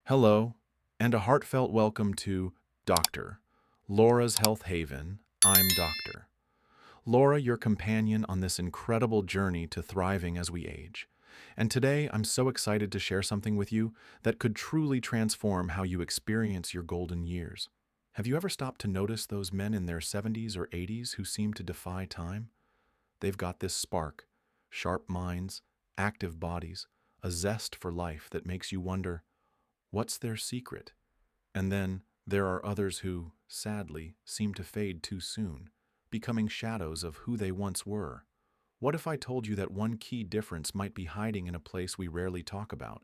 Hello, and a heartfelt welcome to Dr. Laura's Health Haven. I'm Doctor. Laura, your companion on this incredible journey to thriving as we age. And today, I'm so excited to share something with you that could truly transform how you experience your golden years. Have you ever stopped to notice those men in their 70s or 80s who seem to defy time? They've got this spark, sharp minds, active bodies, a zest for life that makes you wonder, what's their secret? And then there are others who, sadly, seem to fade too soon, becoming shadows of who they once were. What if I told you that one key difference might be hiding in a place we rarely talk about,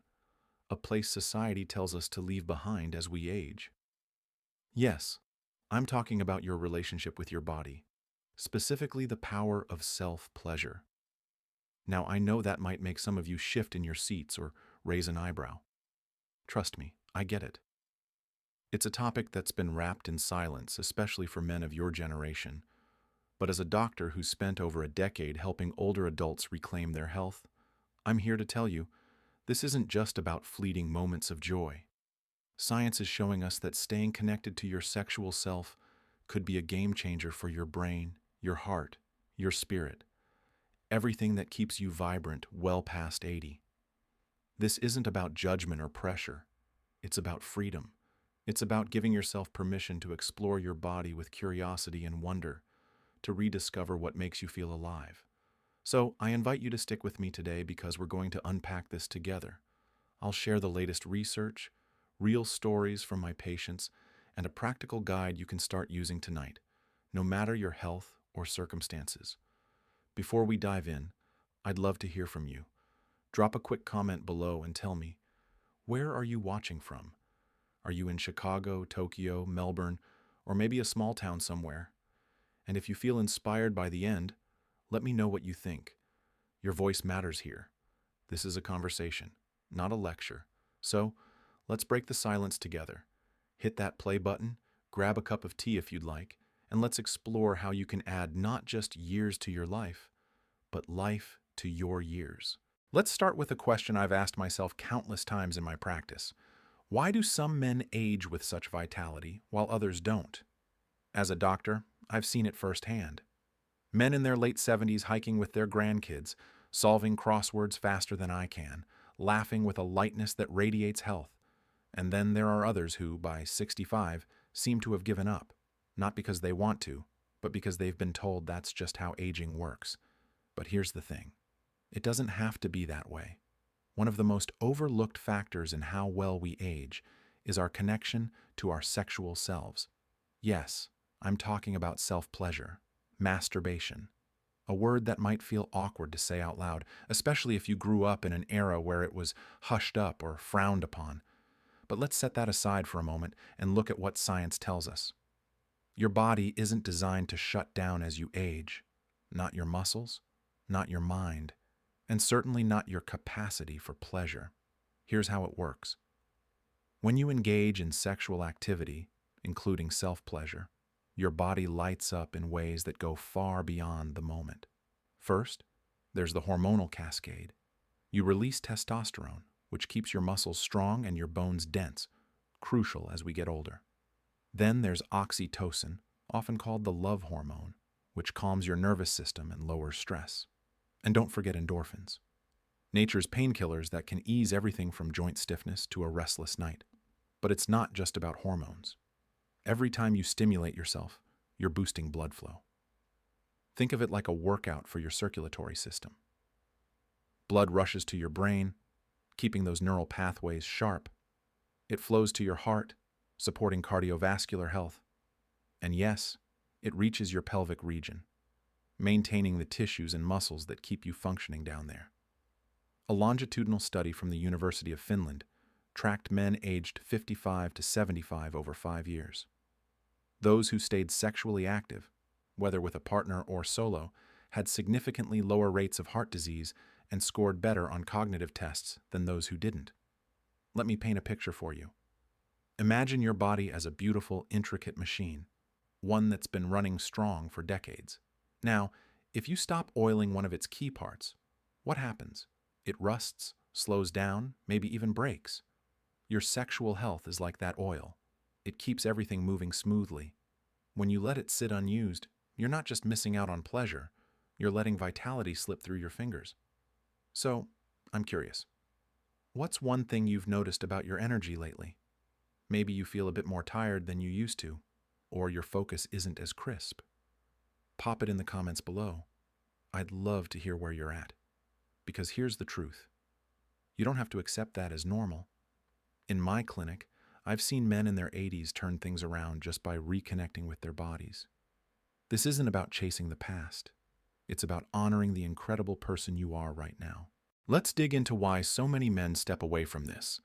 a place society tells us to leave behind as we age? Yes, I'm talking about your relationship with your body, specifically the power of self-pleasure. Now, I know that might make some of you shift in your seats or raise an eyebrow. Trust me, I get it. It's a topic that's been wrapped in silence, especially for men of your generation. But as a doctor who's spent over a decade helping older adults reclaim their health, I'm here to tell you, this isn't just about fleeting moments of joy. Science is showing us that staying connected to your sexual self could be a game changer for your brain, your heart, your spirit, everything that keeps you vibrant well past 80. This isn't about judgment or pressure. It's about freedom. It's about giving yourself permission to explore your body with curiosity and wonder, to rediscover what makes you feel alive. So I invite you to stick with me today because we're going to unpack this together. I'll share the latest research, real stories from my patients, and a practical guide you can start using tonight, no matter your health or circumstances. Before we dive in, I'd love to hear from you. Drop a quick comment below and tell me, where are you watching from? Are you in Chicago, Tokyo, Melbourne, or maybe a small town somewhere? And if you feel inspired by the end, let me know what you think. Your voice matters here. This is a conversation, not a lecture. So, let's break the silence together. Hit that play button, grab a cup of tea if you'd like, and let's explore how you can add not just years to your life, but life to your years. Let's start with a question I've asked myself countless times in my practice. Why do some men age with such vitality while others don't? As a doctor, I've seen it firsthand. Men in their late 70s hiking with their grandkids, solving crosswords faster than I can, laughing with a lightness that radiates health. And then there are others who, by 65, seem to have given up, not because they want to, but because they've been told that's just how aging works. But here's the thing. It doesn't have to be that way. One of the most overlooked factors in how well we age is our connection to our sexual selves. Yes, I'm talking about self-pleasure, masturbation, a word that might feel awkward to say out loud, especially if you grew up in an era where it was hushed up or frowned upon. But let's set that aside for a moment and look at what science tells us. Your body isn't designed to shut down as you age, not your muscles, not your mind, and certainly not your capacity for pleasure. Here's how it works. When you engage in sexual activity, including self-pleasure, your body lights up in ways that go far beyond the moment. First, there's the hormonal cascade. You release testosterone, which keeps your muscles strong and your bones dense, crucial as we get older. Then there's oxytocin, often called the love hormone, which calms your nervous system and lowers stress. And don't forget endorphins, nature's painkillers that can ease everything from joint stiffness to a restless night. But it's not just about hormones. Every time you stimulate yourself, you're boosting blood flow. Think of it like a workout for your circulatory system. Blood rushes to your brain, keeping those neural pathways sharp. It flows to your heart, supporting cardiovascular health. And yes, it reaches your pelvic region, maintaining the tissues and muscles that keep you functioning down there. A longitudinal study from the University of Finland tracked men aged 55 to 75 over 5 years. Those who stayed sexually active, whether with a partner or solo, had significantly lower rates of heart disease and scored better on cognitive tests than those who didn't. Let me paint a picture for you. Imagine your body as a beautiful, intricate machine, one that's been running strong for decades. Now, if you stop oiling one of its key parts, what happens? It rusts, slows down, maybe even breaks. Your sexual health is like that oil. It keeps everything moving smoothly. When you let it sit unused, you're not just missing out on pleasure, you're letting vitality slip through your fingers. So, I'm curious. What's one thing you've noticed about your energy lately? Maybe you feel a bit more tired than you used to, or your focus isn't as crisp. Pop it in the comments below. I'd love to hear where you're at. Because here's the truth. You don't have to accept that as normal. In my clinic, I've seen men in their 80s turn things around just by reconnecting with their bodies. This isn't about chasing the past. It's about honoring the incredible person you are right now. Let's dig into why so many men step away from this,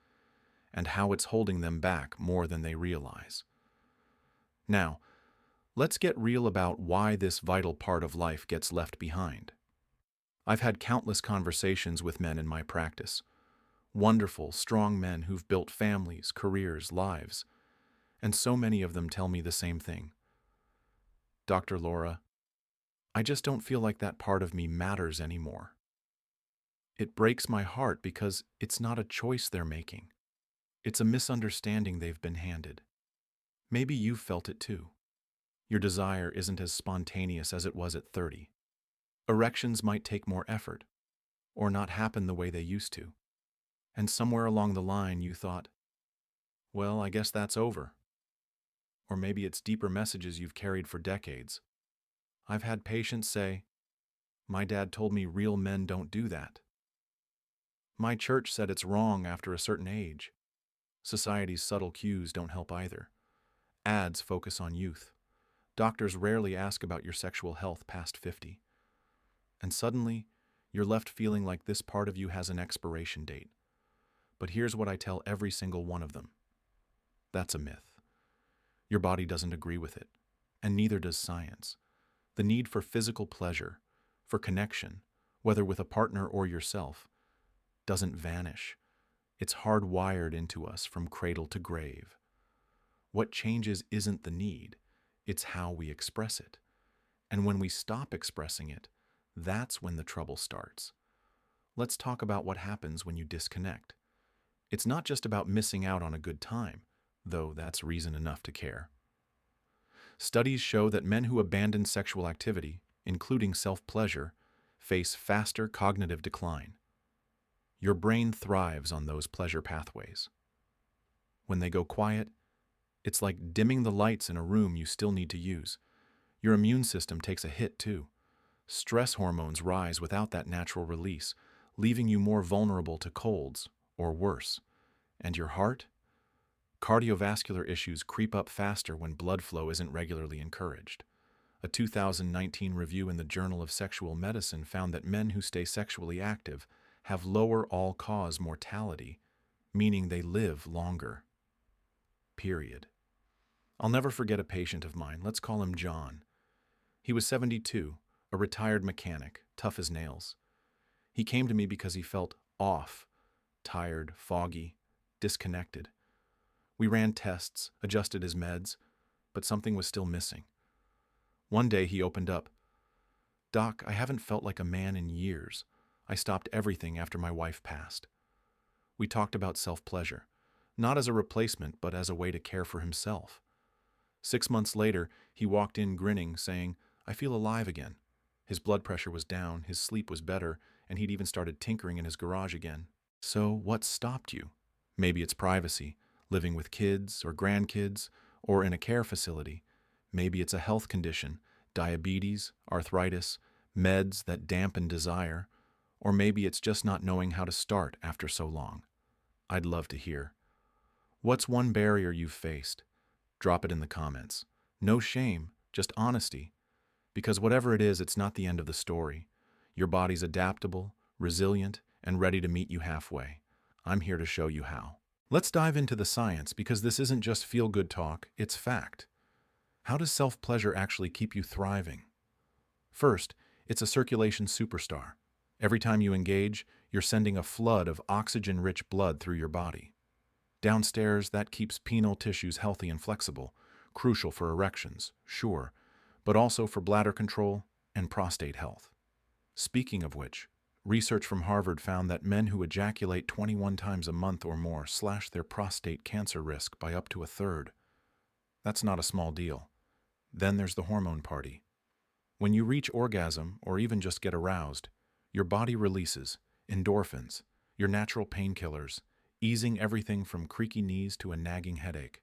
and how it's holding them back more than they realize. Now, let's get real about why this vital part of life gets left behind. I've had countless conversations with men in my practice. Wonderful, strong men who've built families, careers, lives. And so many of them tell me the same thing. Dr. Laura, I just don't feel like that part of me matters anymore. It breaks my heart because it's not a choice they're making. It's a misunderstanding they've been handed. Maybe you've felt it too. Your desire isn't as spontaneous as it was at 30. Erections might take more effort, or not happen the way they used to. And somewhere along the line you thought, well, I guess that's over. Or maybe it's deeper messages you've carried for decades. I've had patients say, my dad told me real men don't do that. My church said it's wrong after a certain age. Society's subtle cues don't help either. Ads focus on youth. Doctors rarely ask about your sexual health past 50. And suddenly, you're left feeling like this part of you has an expiration date. But here's what I tell every single one of them. That's a myth. Your body doesn't agree with it, and neither does science. The need for physical pleasure, for connection, whether with a partner or yourself, doesn't vanish. It's hardwired into us from cradle to grave. What changes isn't the need, it's how we express it. And when we stop expressing it, that's when the trouble starts. Let's talk about what happens when you disconnect. It's not just about missing out on a good time, though that's reason enough to care. Studies show that men who abandon sexual activity, including self-pleasure, face faster cognitive decline. Your brain thrives on those pleasure pathways. When they go quiet, it's like dimming the lights in a room you still need to use. Your immune system takes a hit too. Stress hormones rise without that natural release, leaving you more vulnerable to colds, or worse. And your heart? Cardiovascular issues creep up faster when blood flow isn't regularly encouraged. A 2019 review in the Journal of Sexual Medicine found that men who stay sexually active have lower all-cause mortality, meaning they live longer. Period. I'll never forget a patient of mine, let's call him John. He was 72, a retired mechanic, tough as nails. He came to me because he felt off, tired, foggy, disconnected. We ran tests, adjusted his meds, but something was still missing. One day he opened up. Doc, I haven't felt like a man in years. I stopped everything after my wife passed. We talked about self-pleasure, not as a replacement, but as a way to care for himself. 6 months later, he walked in grinning, saying, I feel alive again. His blood pressure was down, his sleep was better, and he'd even started tinkering in his garage again. So what stopped you? Maybe it's privacy, living with kids or grandkids, or in a care facility. Maybe it's a health condition, diabetes, arthritis, meds that dampen desire, or maybe it's just not knowing how to start after so long. I'd love to hear. What's one barrier you've faced? Drop it in the comments. No shame, just honesty. Because whatever it is, it's not the end of the story. Your body's adaptable, resilient, and ready to meet you halfway. I'm here to show you how. Let's dive into the science, because this isn't just feel-good talk, it's fact. How does self-pleasure actually keep you thriving? First, it's a circulation superstar. Every time you engage, you're sending a flood of oxygen-rich blood through your body. Downstairs, that keeps penile tissues healthy and flexible, crucial for erections, sure, but also for bladder control and prostate health. Speaking of which, Research from Harvard found that men who ejaculate 21 times a month or more slash their prostate cancer risk by up to a third. That's not a small deal. Then there's the hormone party. When you reach orgasm or even just get aroused, your body releases endorphins, your natural painkillers, easing everything from creaky knees to a nagging headache.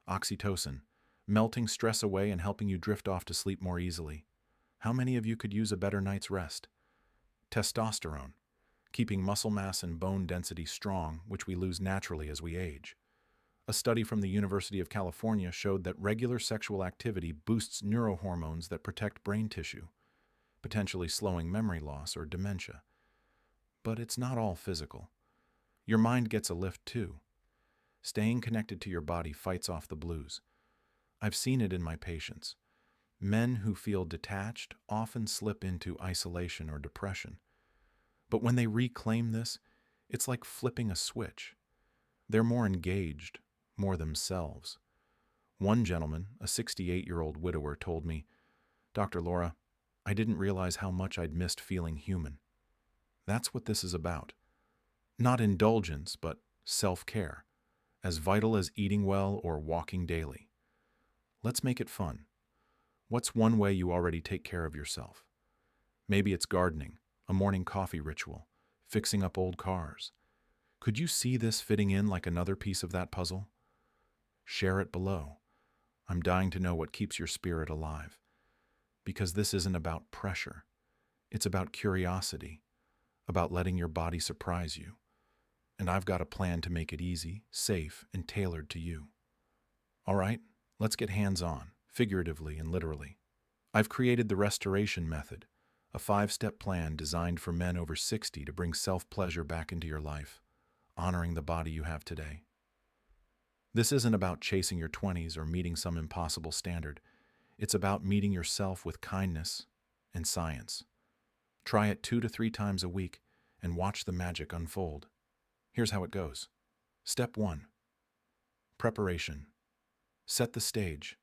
Oxytocin, melting stress away and helping you drift off to sleep more easily. How many of you could use a better night's rest? Testosterone, keeping muscle mass and bone density strong, which we lose naturally as we age. A study from the University of California showed that regular sexual activity boosts neurohormones that protect brain tissue, potentially slowing memory loss or dementia. But it's not all physical. Your mind gets a lift too. Staying connected to your body fights off the blues. I've seen it in my patients. Men who feel detached often slip into isolation or depression. But when they reclaim this, it's like flipping a switch. They're more engaged, more themselves. One gentleman, a 68-year-old widower, told me, "Dr. Laura, I didn't realize how much I'd missed feeling human." That's what this is about. Not indulgence, but self-care, as vital as eating well or walking daily. Let's make it fun. What's one way you already take care of yourself? Maybe it's gardening, a morning coffee ritual, fixing up old cars. Could you see this fitting in like another piece of that puzzle? Share it below. I'm dying to know what keeps your spirit alive. Because this isn't about pressure. It's about curiosity, about letting your body surprise you. And I've got a plan to make it easy, safe, and tailored to you. All right, let's get hands-on, figuratively and literally. I've created the Restoration Method, a 5-step plan designed for men over 60 to bring self-pleasure back into your life, honoring the body you have today. This isn't about chasing your 20s or meeting some impossible standard. It's about meeting yourself with kindness and science. Try it 2 to 3 times a week and watch the magic unfold. Here's how it goes. Step 1. Preparation. Set the stage.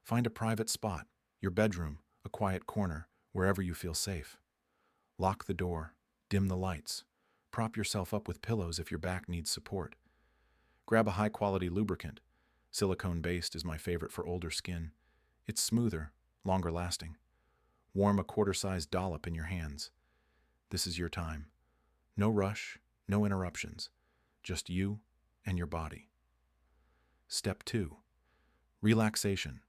Find a private spot, your bedroom, a quiet corner, wherever you feel safe. Lock the door, dim the lights, prop yourself up with pillows if your back needs support. Grab a high-quality lubricant. Silicone-based is my favorite for older skin. It's smoother, longer lasting. Warm a quarter-sized dollop in your hands. This is your time. No rush, no interruptions. Just you and your body. Step 2. Relaxation.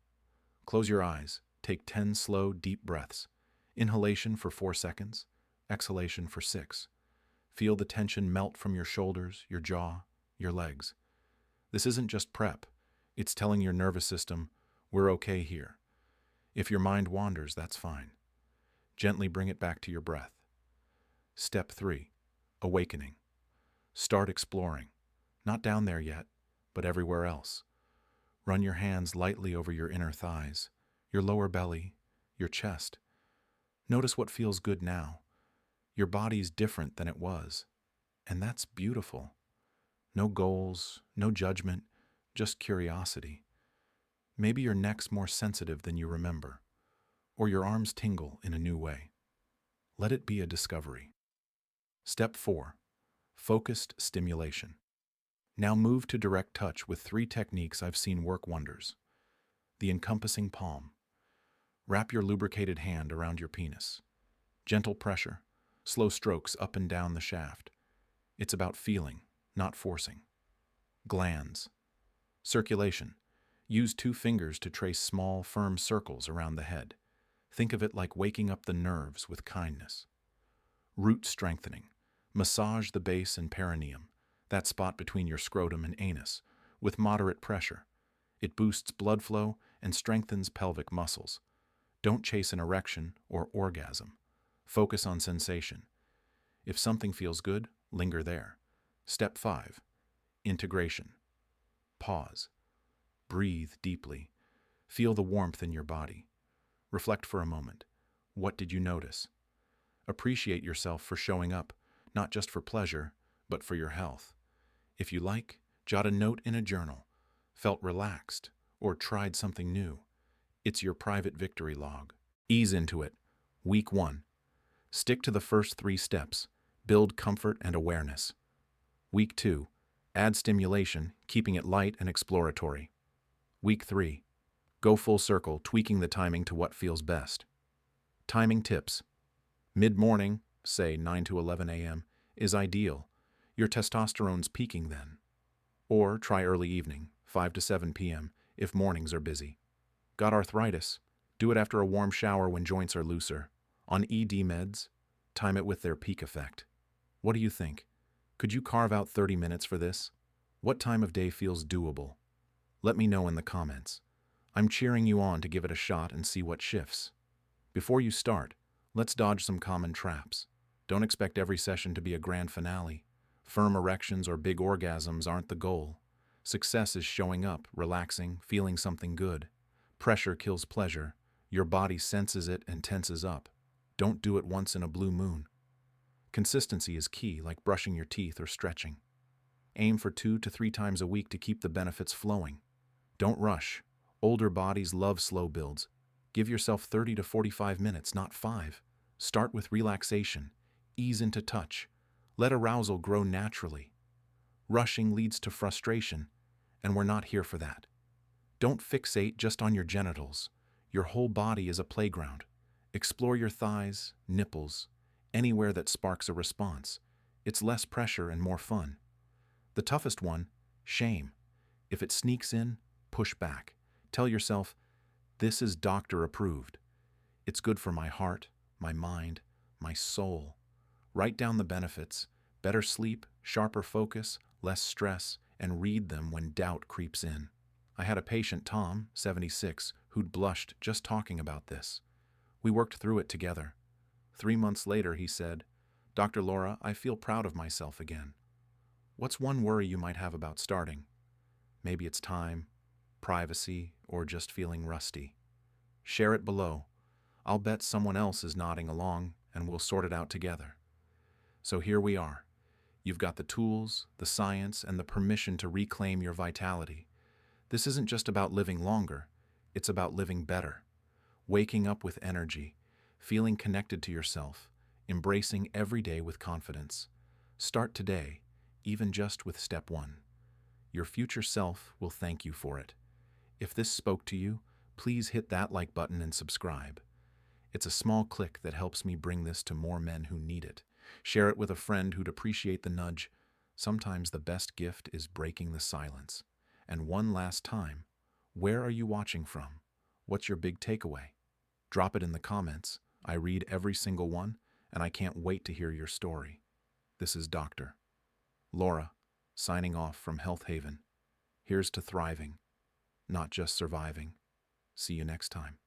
Close your eyes. Take 10 slow, deep breaths. Inhalation for 4 seconds. Exhalation for 6. Feel the tension melt from your shoulders, your jaw, your legs. This isn't just prep. It's telling your nervous system, we're okay here. If your mind wanders, that's fine. Gently bring it back to your breath. Step 3. Awakening. Start exploring. Not down there yet, but everywhere else. Run your hands lightly over your inner thighs, your lower belly, your chest. Notice what feels good now. Your body's different than it was, and that's beautiful. No goals, no judgment, just curiosity. Maybe your neck's more sensitive than you remember, or your arms tingle in a new way. Let it be a discovery. Step 4. Focused stimulation. Now move to direct touch with 3 techniques I've seen work wonders. The encompassing palm. Wrap your lubricated hand around your penis. Gentle pressure, slow strokes up and down the shaft. It's about feeling, not forcing. Glands. Circulation. Use 2 fingers to trace small, firm circles around the head. Think of it like waking up the nerves with kindness. Root strengthening. Massage the base and perineum, that spot between your scrotum and anus, with moderate pressure. It boosts blood flow and strengthens pelvic muscles. Don't chase an erection or orgasm. Focus on sensation. If something feels good, linger there. Step 5. Integration. Pause. Breathe deeply. Feel the warmth in your body. Reflect for a moment. What did you notice? Appreciate yourself for showing up, not just for pleasure, but for your health. If you like, jot a note in a journal. Felt relaxed, or tried something new. It's your private victory log. Ease into it. Week 1. Stick to the first 3 steps. Build comfort and awareness. Week 2. Add stimulation, keeping it light and exploratory. Week 3. Go full circle, tweaking the timing to what feels best. Timing tips. Mid-morning, say 9 to 11 a.m., is ideal. Your testosterone's peaking then. Or try early evening, 5 to 7 p.m., if mornings are busy. Got arthritis? Do it after a warm shower when joints are looser. On ED meds? Time it with their peak effect. What do you think? Could you carve out 30 minutes for this? What time of day feels doable? Let me know in the comments. I'm cheering you on to give it a shot and see what shifts. Before you start, let's dodge some common traps. Don't expect every session to be a grand finale. Firm erections or big orgasms aren't the goal. Success is showing up, relaxing, feeling something good. Pressure kills pleasure. Your body senses it and tenses up. Don't do it once in a blue moon. Consistency is key, like brushing your teeth or stretching. Aim for 2 to 3 times a week to keep the benefits flowing. Don't rush. Older bodies love slow builds. Give yourself 30 to 45 minutes, not 5. Start with relaxation. Ease into touch. Let arousal grow naturally. Rushing leads to frustration, and we're not here for that. Don't fixate just on your genitals. Your whole body is a playground. Explore your thighs, nipples, anywhere that sparks a response. It's less pressure and more fun. The toughest one, shame. If it sneaks in, push back. Tell yourself, this is doctor approved. It's good for my heart, my mind, my soul. Write down the benefits: better sleep, sharper focus, less stress, and read them when doubt creeps in. I had a patient, Tom, 76, who'd blushed just talking about this. We worked through it together. 3 months later, he said, "Dr. Laura, I feel proud of myself again." What's one worry you might have about starting? Maybe it's time, privacy, or just feeling rusty. Share it below. I'll bet someone else is nodding along, and we'll sort it out together. So here we are. You've got the tools, the science, and the permission to reclaim your vitality. This isn't just about living longer, it's about living better. Waking up with energy, feeling connected to yourself, embracing every day with confidence. Start today, even just with step 1. Your future self will thank you for it. If this spoke to you, please hit that like button and subscribe. It's a small click that helps me bring this to more men who need it. Share it with a friend who'd appreciate the nudge. Sometimes the best gift is breaking the silence. And one last time, where are you watching from? What's your big takeaway? Drop it in the comments. I read every single one, and I can't wait to hear your story. This is Dr. Laura, signing off from Health Haven. Here's to thriving, not just surviving. See you next time.